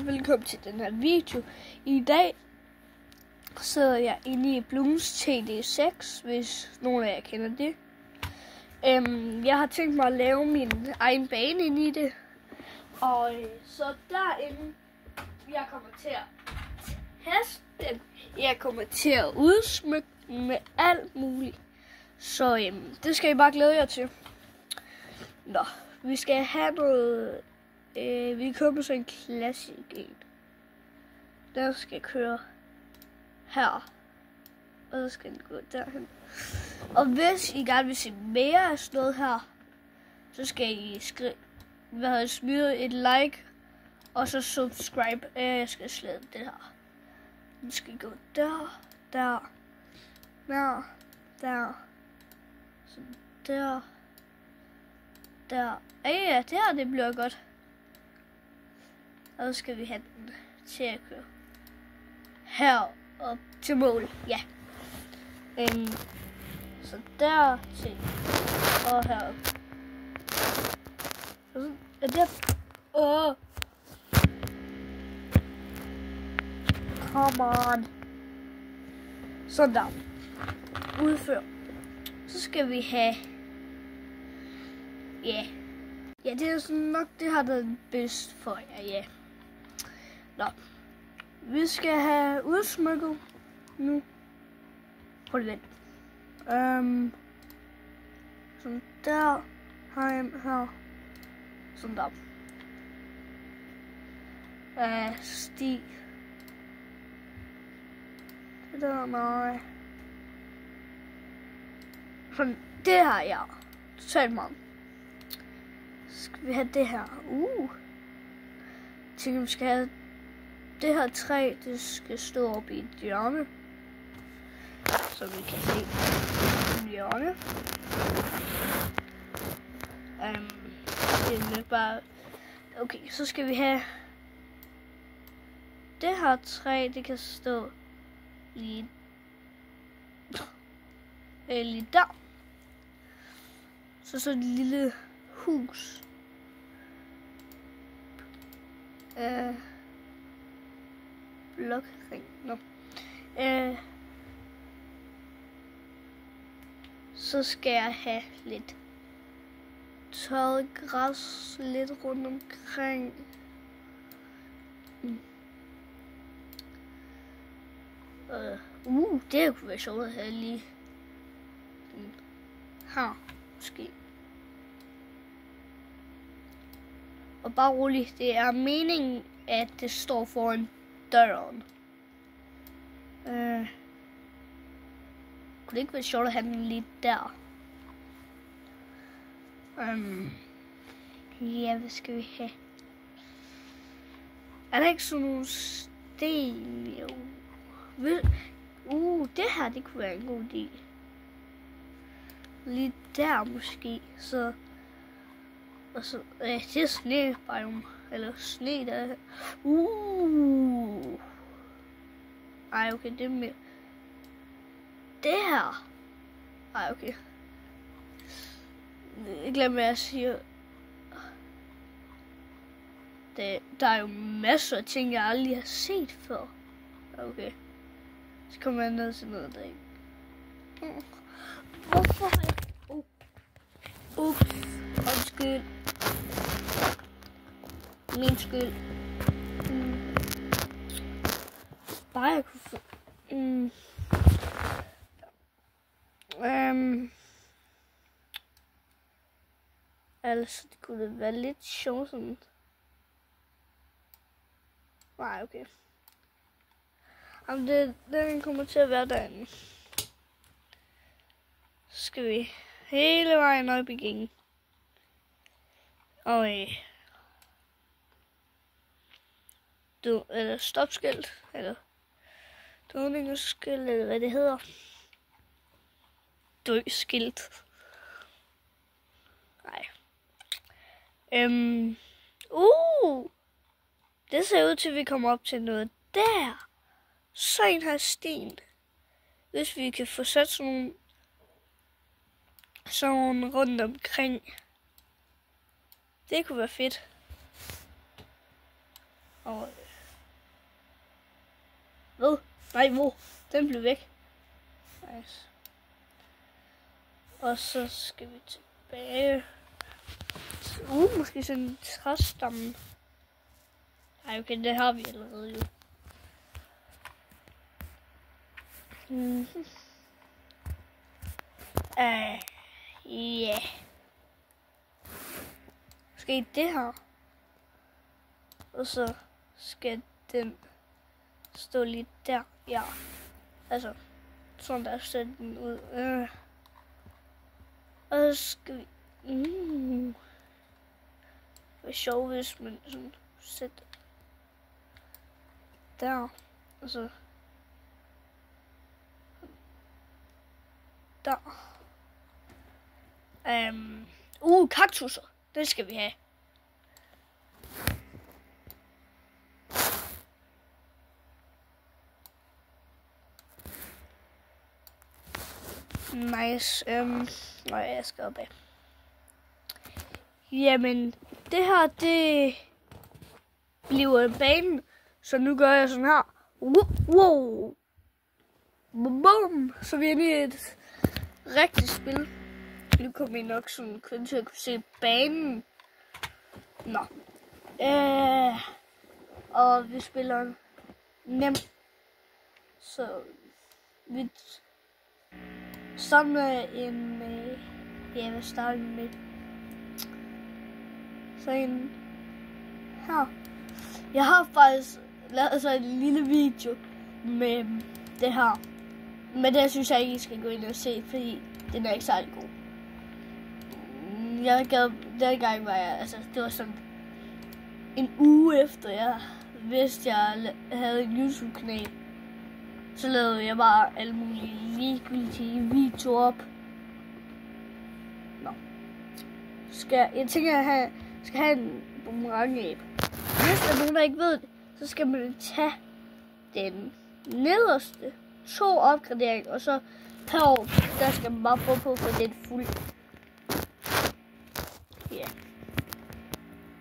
Velkommen til den her video. I dag sidder jeg inde i Bloons TD6, hvis nogen af jer kender det. Jeg har tænkt mig at lave min egen bane inde i det. Og så derinde, jeg kommer til at teste den. Jeg kommer til at udsmykke den med alt muligt. Så det skal I bare glæde jer til. Nå, vi skal have noget... vi kommer så en klassik en. Der skal køre her. Og så skal den gå derhen. Og hvis I gerne vil se mere af sådan noget her, så skal I smide et like. Og så subscribe. Jeg skal slette det her. Den skal gå der, der, der, der. Så der. Der. Ja, det her det bliver godt. Og så skal vi have den til at køre her op til mål. Ja. Så der til og herop. Og så er det. Come on. Sådan der. Udfør. Så skal vi have. Ja, det er sådan nok det her, der er bedst for jer, ja. Nå. Vi skal have udsmykket nu. Prøv lige vent. Sådan der. Her. Sådan der. Stig. Det der, nej. Sådan det her, ja. Totalt meget. Skal vi have det her? Tænker vi skal have det her træ, det skal stå oppe i et hjørne. Så vi kan se et hjørne. Det er bare... Okay, så skal vi have det her træ, det kan stå lige der. Så et lille hus. Blokring. No. Så skal jeg have lidt tørret græs lidt rundt omkring. Det kunne være sjovt at have lige her måske. Og bare roligt, det er meningen, at det står foran døren. Kunne det ikke være sjovt at have den lige der? Ja, hvad skal vi have? Er der ikke sådan nogle sten? Jo. Det her, det kunne være en god idé. Lige der måske, så... Og så, det er snebiom, eller sne der. Ej, okay, det er mere. Det her. Ej, okay. Jeg glemmer, hvad jeg siger. Der er jo masser af ting, jeg aldrig har set før. Okay. Så kommer jeg ned til noget, der ikke. Hvorfor har jeg... Undskyld. Min skyld. Bare jeg kunne få... Altså, det kunne være lidt sjovt sådan. Nej, okay. Jamen, den kommer til at være derinde. Så skal vi hele vejen op igen. Og eller stopskilt, eller dødningsskilt, eller hvad det hedder. Dødskilt. Nej. Det ser ud til, at vi kommer op til noget der. Så en her sten. Hvis vi kan få sat sådan rundt omkring. Det kunne være fedt. Og Nej, hvor? Den blev væk. Nice. Og så skal vi tilbage. Måske sådan en træstamme. Nej, okay, det har vi allerede jo. Ja. Måske det her. Og så skal den stå lige der. Ja. Altså, sådan der sætter den ud. Og så skal vi... Det er sjovt, hvis man sådan sætter der. Og så... Der. Kaktusser. Det skal vi have. Nice. Nej, jeg skal op af. Jamen, det her, det bliver en bane. Så nu gør jeg sådan her. Wow. Boom. Så vi er inde i et rigtigt spil. Nu kommer I nok sådan kun til at kunne se banen. Nå. Og vi spiller nemt. Så vi starter med en... jeg vil starte med sådan en her. Jeg har faktisk lavet så en lille video med det her. Men det synes jeg ikke, I skal gå ind og se, fordi den er ikke særlig god. Jeg gad, den gang var jeg, altså det var sådan en uge efter jeg vidste, jeg havde en YouTube-kanal. Så lavede jeg bare alle mulige ligegyldige videoer op. Nå. Jeg tænker, jeg skal have en boomerang-app. Hvis der er nogen, der ikke ved det, så skal man tage den nederste 2 opgraderinger, og så herovre, der skal man bare prøve på at få den fuld. Ja.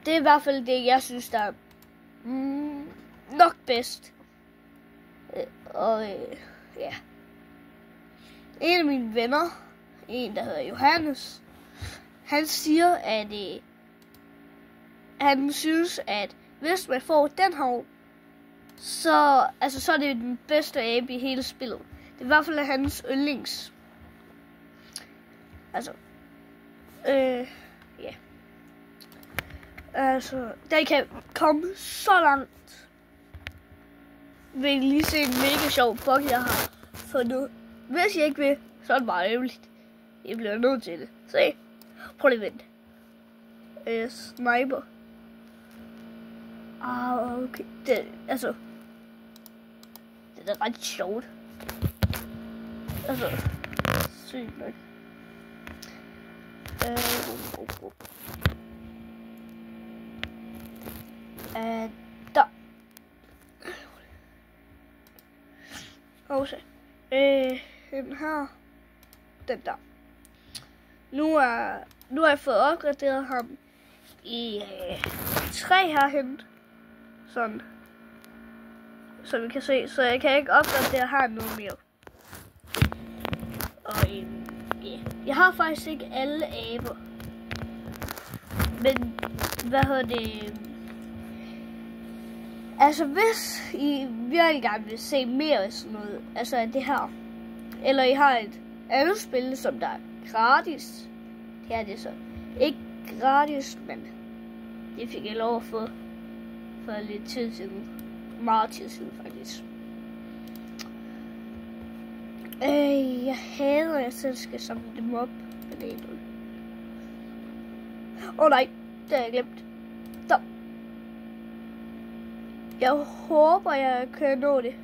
Det er i hvert fald det, jeg synes, der er nok bedst. Ja. En af mine venner, en der hedder Johannes, han siger, at han synes, at hvis man får den her, så er det den bedste app i hele spillet. Det er i hvert fald hans yndlings. Altså, ja. Altså, den kan komme så langt. Vil I lige se en mega sjov bug, jeg har fundet. Hvis jeg ikke vil, så er det bare ærgerligt. Jeg bliver nødt til det. Se. Prøv lige at vente. Sniper. Okay. Det er ret sjovt. Altså, sygt nok. Der. Også. Den her. Den der. Nu har jeg fået opgraderet ham i 3 herhen. Sådan. Så vi kan se. Så jeg kan ikke opgradere her noget mere. Og ja. Jeg har faktisk ikke alle aber. Men altså hvis I virkelig gerne vil se mere af sådan noget, altså af det her, eller I har et andet spil, som der er gratis, det er det så ikke gratis, men det fik jeg lov at få for lidt tid siden, meget tid siden faktisk. Jeg hader, at jeg selv skal samle dem op, men det er ikke noget. Nej, det har jeg glemt. Der. Jeg håber, jeg kan nå det.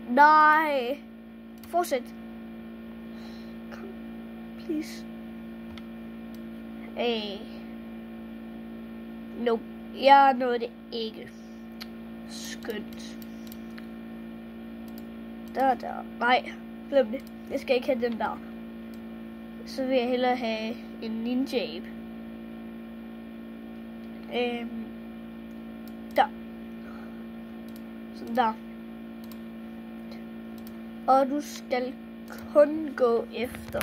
Nej. Fortsæt. Kom, please. Nope. Jeg nåede det ikke. Skønt. Der. Nej, glem det. Jeg skal ikke have den der. Så vil jeg hellere have en ninja ape. Der. Sådan der. Og du skal kun gå efter,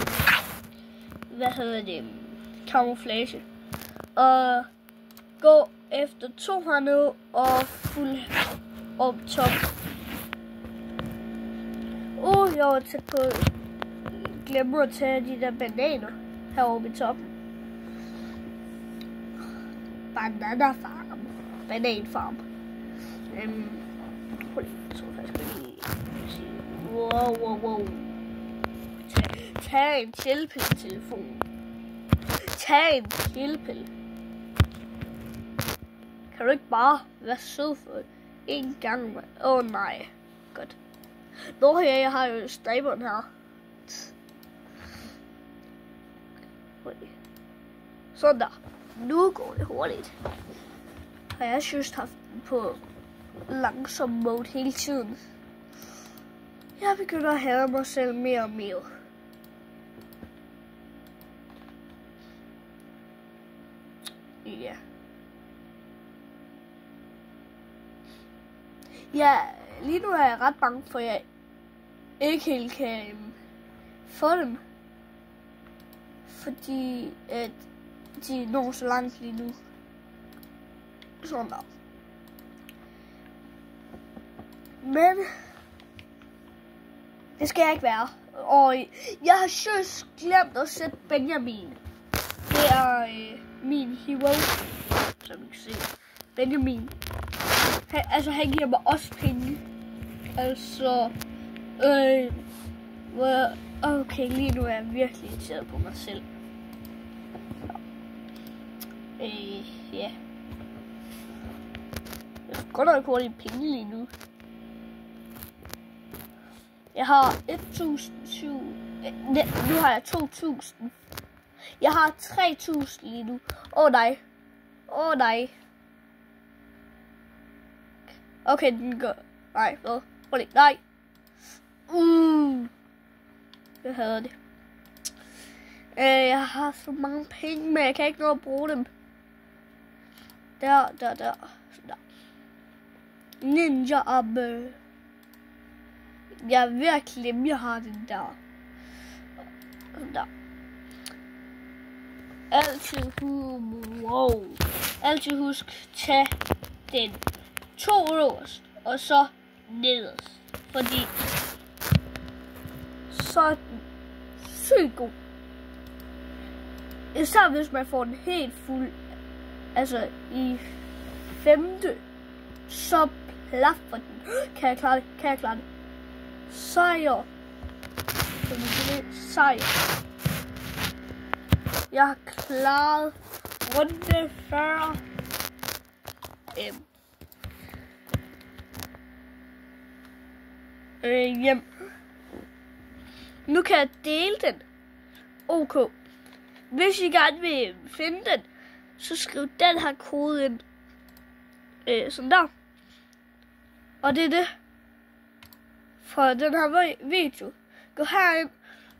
camouflage. Og gå efter 2 hernede og fuld op top. Jeg var tæt på. Glemmer at tage de der bananer heroppe i toppen. Bananafarm. Bananfarm. Så faktisk lige sige. Wow. Tag en chillpille-telefon. Tag en chillpille. Kan du ikke bare være sød for en gang? Nej. Godt. Nå her, jeg har jo sniperen her. Sådan der. Nu går det hurtigt. Og jeg har just haft den på langsom mode hele tiden. Jeg begynder at have mig selv mere og mere. Ja. Ja, lige nu er jeg ret bange for, at jeg ikke helt kan få dem. Fordi at de når så langt lige nu. Sådan der. Men det skal jeg ikke være. Og jeg har just glemt at sætte Benjamin. Det er min hero, som I kan se. Benjamin. Han giver mig også penge. Altså, okay, lige nu er jeg virkelig irriteret på mig selv. Ja. Jeg får godt nok hurtigt penge lige nu. Jeg har 1.000. Nu har jeg 2.000. Jeg har 3.000 lige nu. Nej. Nej. Okay, den går. Nej, hvad? Nej. Jeg hader det. Jeg har så mange penge, men jeg kan ikke nå at bruge dem. Der. Sådan der. Ninja Abbe. Jeg er ved at glemme, jeg har den der. Sådan der. Altid husk, tag den 2 øverst, og så nederst. Fordi så er den sygt god. Især hvis man får den helt fuld, altså i 5. så plaffer den. Kan jeg klare det? Sejr. Jeg har klaret runde 40. Hjem. Nu kan jeg dele den. OK. Hvis I gerne vil finde den, så skriv den her kode ind. Sådan der. Og det er det. For den her video. Gå herind.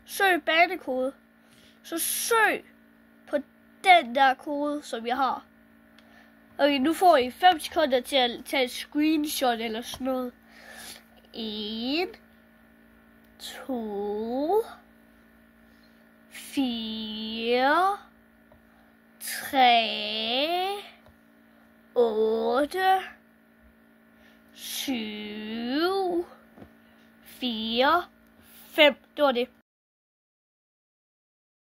Søg banekode. Så søg på den der kode, som jeg har. Okay, nu får I 5 sekunder til at tage et screenshot eller sådan noget. 1, 2, 4, 3, 8, 7, 4, 5. Det var det.